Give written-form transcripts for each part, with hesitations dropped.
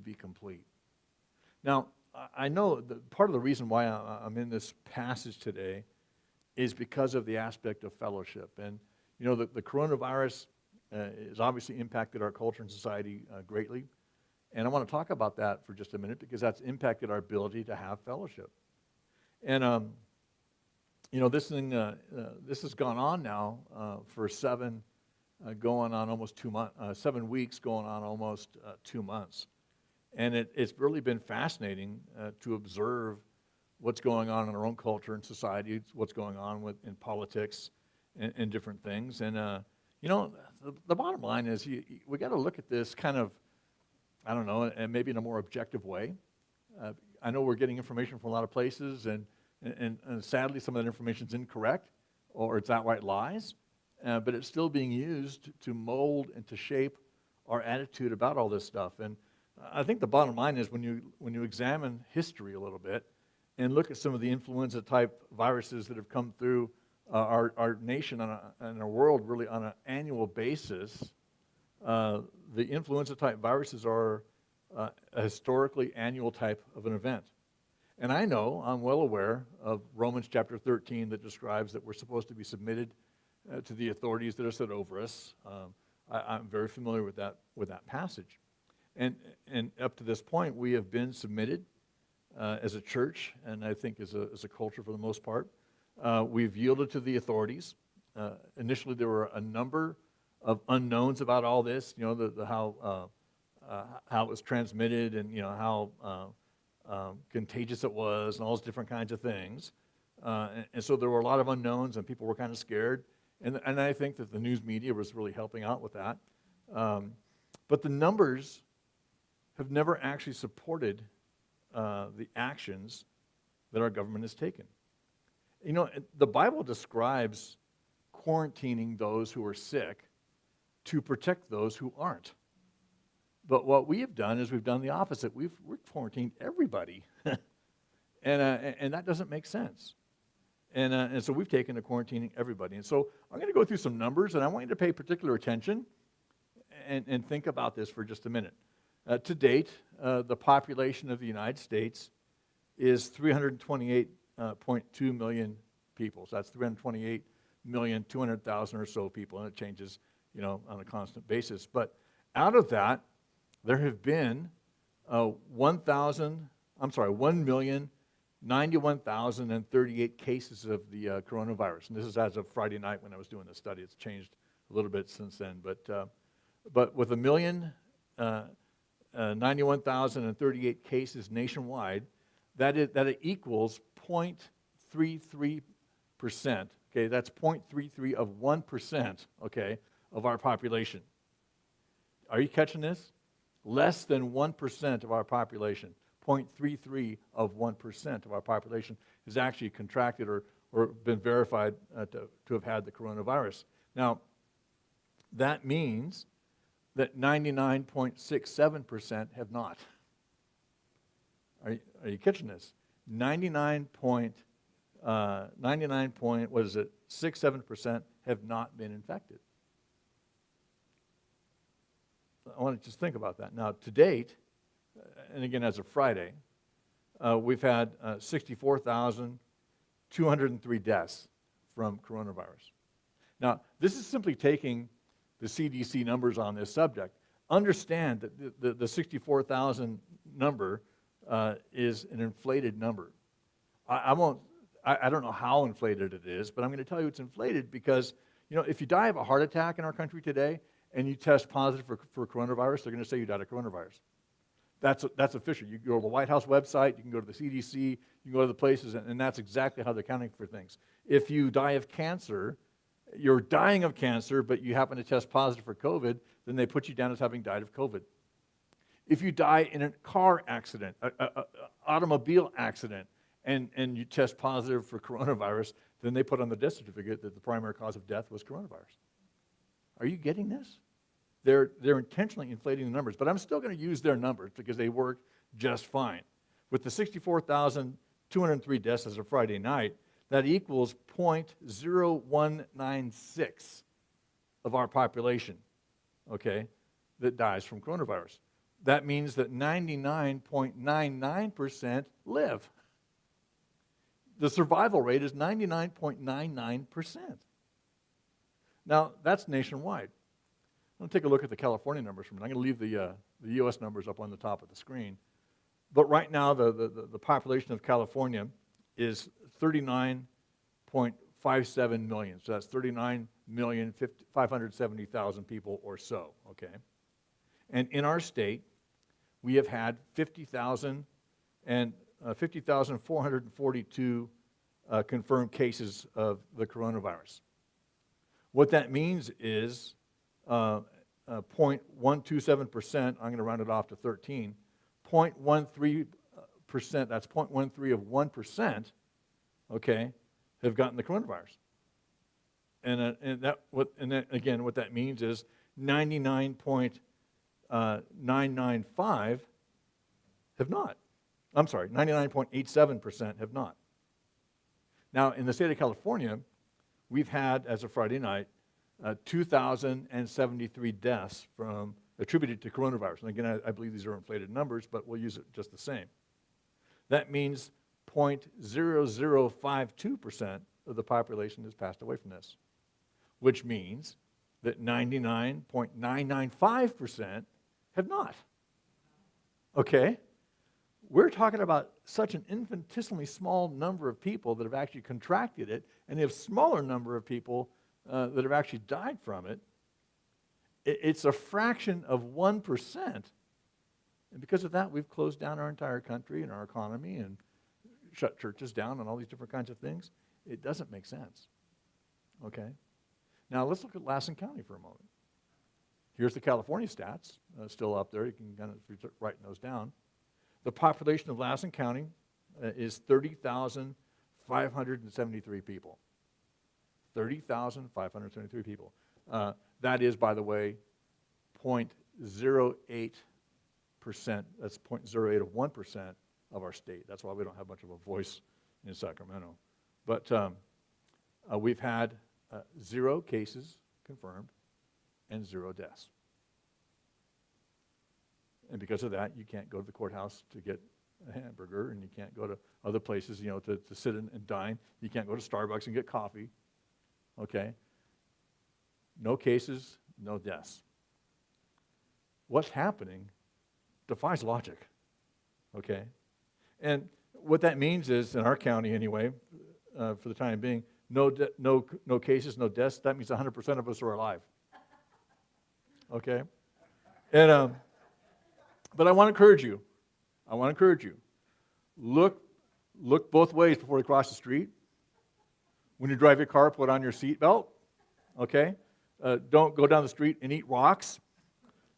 would be complete. Now, I know that part of the reason why I'm in this passage today is because of the aspect of fellowship. And, you know, the coronavirus has obviously impacted our culture and society greatly. And I want to talk about that for just a minute because that's impacted our ability to have fellowship. And, you know, this has gone on now for 7 weeks, going on almost 2 months. And it's really been fascinating to observe what's going on in our own culture and society, what's going on in politics and different things. And, you know, the bottom line is we got to look at this kind of, I don't know, and maybe in a more objective way. I know we're getting information from a lot of places, and sadly some of that information is incorrect or it's outright lies, but it's still being used to mold and to shape our attitude about all this stuff. And I think the bottom line is when you examine history a little bit and look at some of the influenza-type viruses that have come through our nation and our world really on an annual basis, the influenza-type viruses are a historically annual type of an event. And I'm well aware of Romans chapter 13 that describes that we're supposed to be submitted to the authorities that are set over us. I'm very familiar with that passage. And up to this point, we have been submitted as a church, and I think as a culture for the most part. We've yielded to the authorities. Initially, there were a number of unknowns about all this. You know, how it was transmitted, and you know how contagious it was, and all those different kinds of things. And so there were a lot of unknowns, and people were kind of scared. And I think that the news media was really helping out with that. But the numbers have never actually supported the actions that our government has taken. You know, the Bible describes quarantining those who are sick to protect those who aren't. But what we have done is we've done the opposite. We've quarantined everybody, and that doesn't make sense. And so we've taken to quarantining everybody. And so I'm going to go through some numbers, and I want you to pay particular attention and think about this for just a minute. To date, the population of the United States is 328.2 million people. So that's 328,200,000 or so people, and it changes, you know, on a constant basis. But out of that, there have been 1,091,038 cases of the coronavirus. And this is as of Friday night when I was doing this study. It's changed a little bit since then. But with 1,091,038 cases nationwide, that equals 0.33%. Okay, that's 0.33 of 1%. Okay, of our population. Are you catching this? Less than 1% of our population, 0.33 of 1% of our population has actually contracted or been verified to have had the coronavirus. Now, that means that 99.67% have not. Are you catching this? 67% have not been infected. I want to just think about that. Now, to date, and again as of Friday, we've had 64,203 deaths from coronavirus. Now, this is simply taking the CDC numbers on this subject. Understand that the 64,000 number is an inflated number. I don't know how inflated it is, but I'm going to tell you it's inflated because, you know, if you die of a heart attack in our country today and you test positive for coronavirus, they're going to say you died of coronavirus. That's official. You can go to the White House website, you can go to the CDC, you can go to the places, and that's exactly how they're counting for things. If you die of cancer, you're dying of cancer, but you happen to test positive for COVID, then they put you down as having died of COVID. If you die in a car accident, an automobile accident, and you test positive for coronavirus, then they put on the death certificate that the primary cause of death was coronavirus. Are you getting this? They're intentionally inflating the numbers, but I'm still going to use their numbers because they work just fine. With the 64,203 deaths as of Friday night, that equals 0.0196 of our population, okay, that dies from coronavirus. that means that 99.99% live. The survival rate is 99.99%. Now, that's nationwide. I'm going to take a look at the California numbers for a minute. I'm going to leave the U.S. numbers up on the top of the screen. But right now, the population of California is 39.57 million. So that's 39,570,000 people or so, okay? And in our state, we have had 50,442 confirmed cases of the coronavirus. What that means is 0.127%, I'm going to round it off to 13, 0.13%, that's 0.13 of 1%, okay, have gotten the coronavirus. And then again, what that means is 99.995 have not. I'm sorry, 99.87% have not. Now, in the state of California, we've had, as of Friday night, 2,073 deaths attributed to coronavirus. And again, I believe these are inflated numbers, but we'll use it just the same. That means 0.0052% of the population has passed away from this, which means that 99.995% have not. Okay? We're talking about such an infinitesimally small number of people that have actually contracted it, and a smaller number of people that have actually died from it. It's a fraction of 1%. And because of that, we've closed down our entire country and our economy and shut churches down and all these different kinds of things. It doesn't make sense. Okay? Now, let's look at Lassen County for a moment. Here's the California stats, still up there. You can kind of write those down. The population of Lassen County is 30,573 people. 30,573 people. That is, by the way, 0.08%. That's 0.08 of 1% of our state. That's why we don't have much of a voice in Sacramento. But we've had 0 cases confirmed and 0 deaths. And because of that, you can't go to the courthouse to get a hamburger, and you can't go to other places, to sit and dine. You can't go to Starbucks and get coffee. Okay? No cases, no deaths. What's happening defies logic. Okay? And what that means is, in our county anyway, for the time being, no cases, no deaths. That means 100% of us are alive. Okay? And but I want to encourage you. Look both ways before you cross the street. When you drive your car, put on your seatbelt. Okay? Don't go down the street and eat rocks.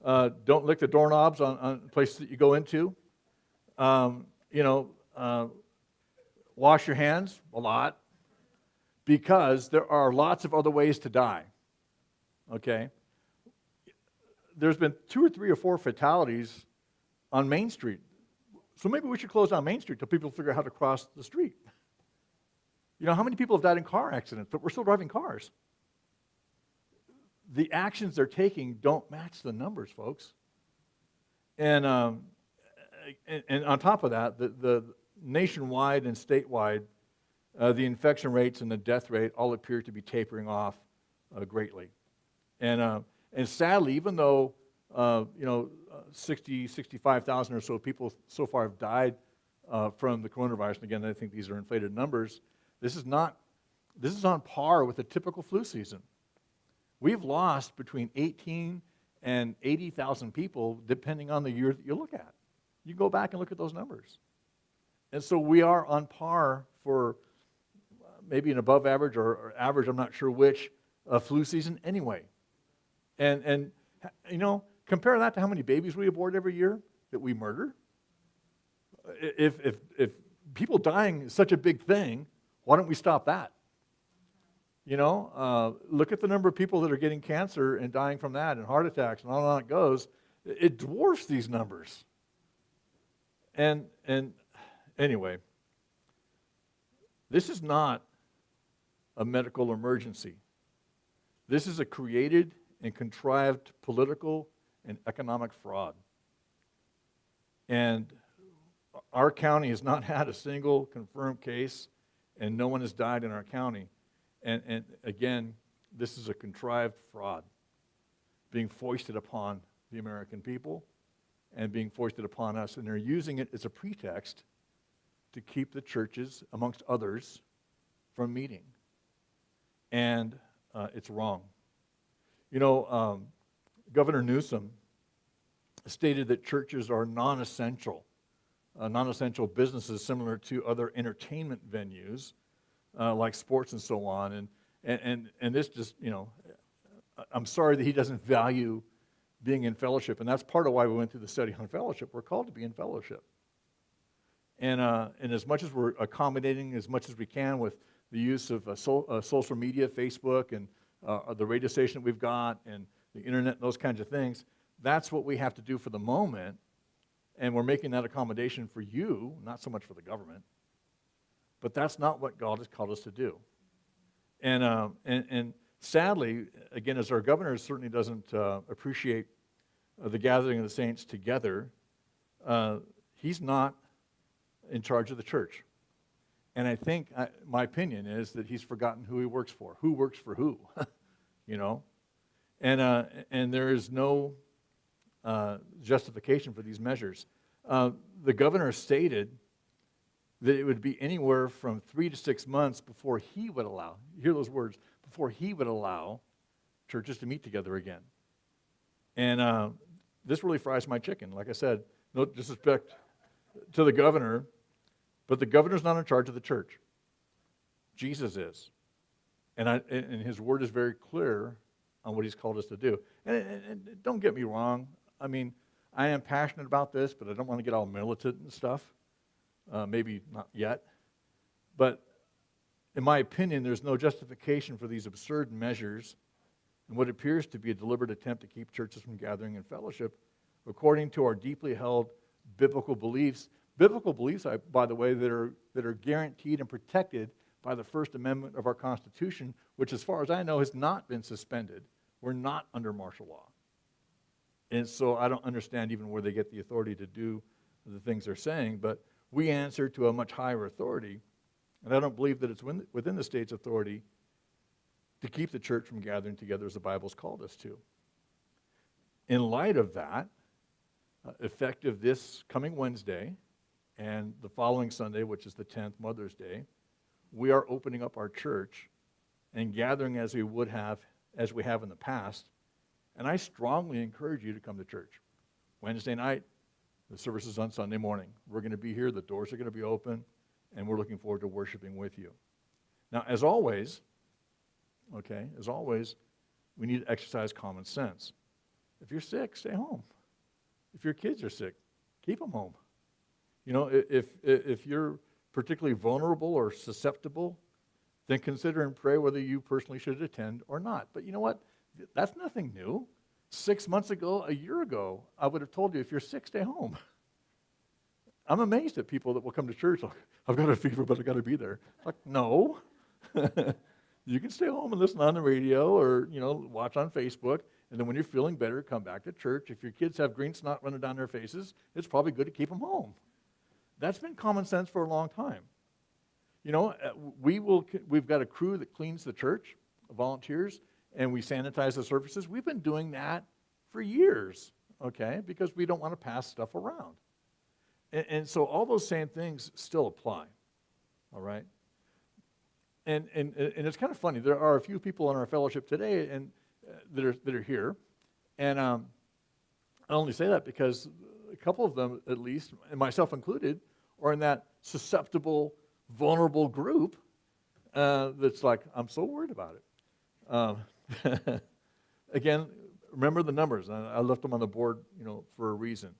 Don't lick the doorknobs on places that you go into. Wash your hands a lot, because there are lots of other ways to die. Okay? There's been 2 or 3 or 4 fatalities on Main Street. So maybe we should close down Main Street till people figure out how to cross the street. How many people have died in car accidents, but we're still driving cars? The actions they're taking don't match the numbers, folks. And on top of that, the nationwide and statewide, the infection rates and the death rate all appear to be tapering off greatly. And sadly, even though 65,000 or so people so far have died from the coronavirus, and again, I think these are inflated numbers, this is on par with a typical flu season. We've lost between 18 and 80,000 people, depending on the year that you look at. You go back and look at those numbers. And so we are on par for maybe an above average or average, I'm not sure which, flu season anyway. And compare that to how many babies we abort every year that we murder. If people dying is such a big thing, why don't we stop that? Look at the number of people that are getting cancer and dying from that, and heart attacks, and on it goes. It dwarfs these numbers. And anyway, this is not a medical emergency. This is a created and contrived political and economic fraud. And our county has not had a single confirmed case, and no one has died in our county. And again, this is a contrived fraud being foisted upon the American people and being foisted upon us. And they're using it as a pretext to keep the churches, amongst others, from meeting. And it's wrong. Governor Newsom stated that churches are non-essential businesses similar to other entertainment venues like sports and so on. And this just, I'm sorry that he doesn't value being in fellowship. And that's part of why we went through the study on fellowship. We're called to be in fellowship. And as much as we're accommodating as much as we can with the use of social media, Facebook, and the radio station that we've got, and the internet, and those kinds of things, that's what we have to do for the moment. And we're making that accommodation for you, not so much for the government. But that's not what God has called us to do. And sadly, again, as our governor certainly doesn't appreciate the gathering of the saints together, he's not in charge of the church. And I think, my opinion is that he's forgotten who he works for. Who works for who? And there is no justification for these measures. The governor stated that it would be anywhere from 3 to 6 months before he would allow, you hear those words, before he would allow churches to meet together again. And this really fries my chicken. Like I said, no disrespect to the governor, but the governor's not in charge of the church. Jesus is. And his word is very clear on what he's called us to do. And don't get me wrong. I mean, I am passionate about this, but I don't want to get all militant and stuff. Maybe not yet. But in my opinion, there's no justification for these absurd measures and what appears to be a deliberate attempt to keep churches from gathering in fellowship according to our deeply held biblical beliefs. Biblical beliefs, by the way, that are guaranteed and protected by the First Amendment of our Constitution, which, as far as I know, has not been suspended. We're not under martial law. And so I don't understand even where they get the authority to do the things they're saying, but we answer to a much higher authority, and I don't believe that it's within the state's authority to keep the church from gathering together as the Bible's called us to. In light of that, effective this coming Wednesday and the following Sunday, which is the 10th, Mother's Day, we are opening up our church and gathering as we have in the past. And I strongly encourage you to come to church. Wednesday night, the service is on Sunday morning. We're going to be here. The doors are going to be open, and we're looking forward to worshiping with you. Now, as always, we need to exercise common sense. If you're sick, stay home. If your kids are sick, keep them home. If you're particularly vulnerable or susceptible, then consider and pray whether you personally should attend or not. But you know what? That's nothing new. 6 months ago, a year ago, I would have told you, if you're sick, stay home. I'm amazed at people that will come to church, like, I've got a fever, but I've got to be there. Like, no. You can stay home and listen on the radio or, watch on Facebook, and then when you're feeling better, come back to church. If your kids have green snot running down their faces, it's probably good to keep them home. That's been common sense for a long time. We've got a crew that cleans the church, volunteers, and we sanitize the surfaces. We've been doing that for years, because we don't want to pass stuff around. And so all those same things still apply, all right? And it's kind of funny. There are a few people in our fellowship today that are here, and I only say that because a couple of them, at least, and myself included, are in that susceptible, vulnerable group that's like, I'm so worried about it. Again, remember the numbers. I left them on the board, for a reason.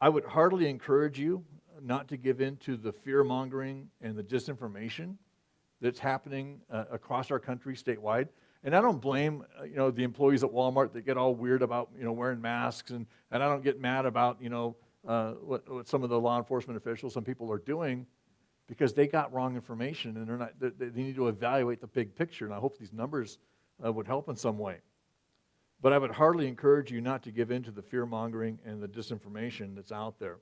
I would heartily encourage you not to give in to the fear-mongering and the disinformation that's happening across our country statewide. And I don't blame, the employees at Walmart that get all weird about, wearing masks, and I don't get mad about, what some of the law enforcement officials, some people are doing, because they got wrong information, and they need to evaluate the big picture. And I hope these numbers would help in some way. But I would heartily encourage you not to give in to the fear-mongering and the disinformation that's out there.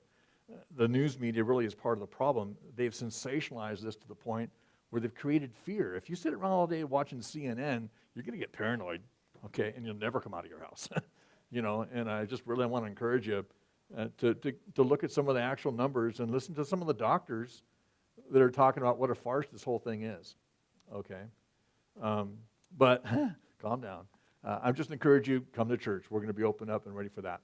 the news media really is part of the problem. They've sensationalized this to the point where they've created fear. If you sit around all day watching CNN, you're going to get paranoid, okay, and you'll never come out of your house. And I just really want to encourage you to look at some of the actual numbers and listen to some of the doctors that are talking about what a farce this whole thing is, okay? But calm down. I'm just encourage you, come to church. We're going to be open up and ready for that.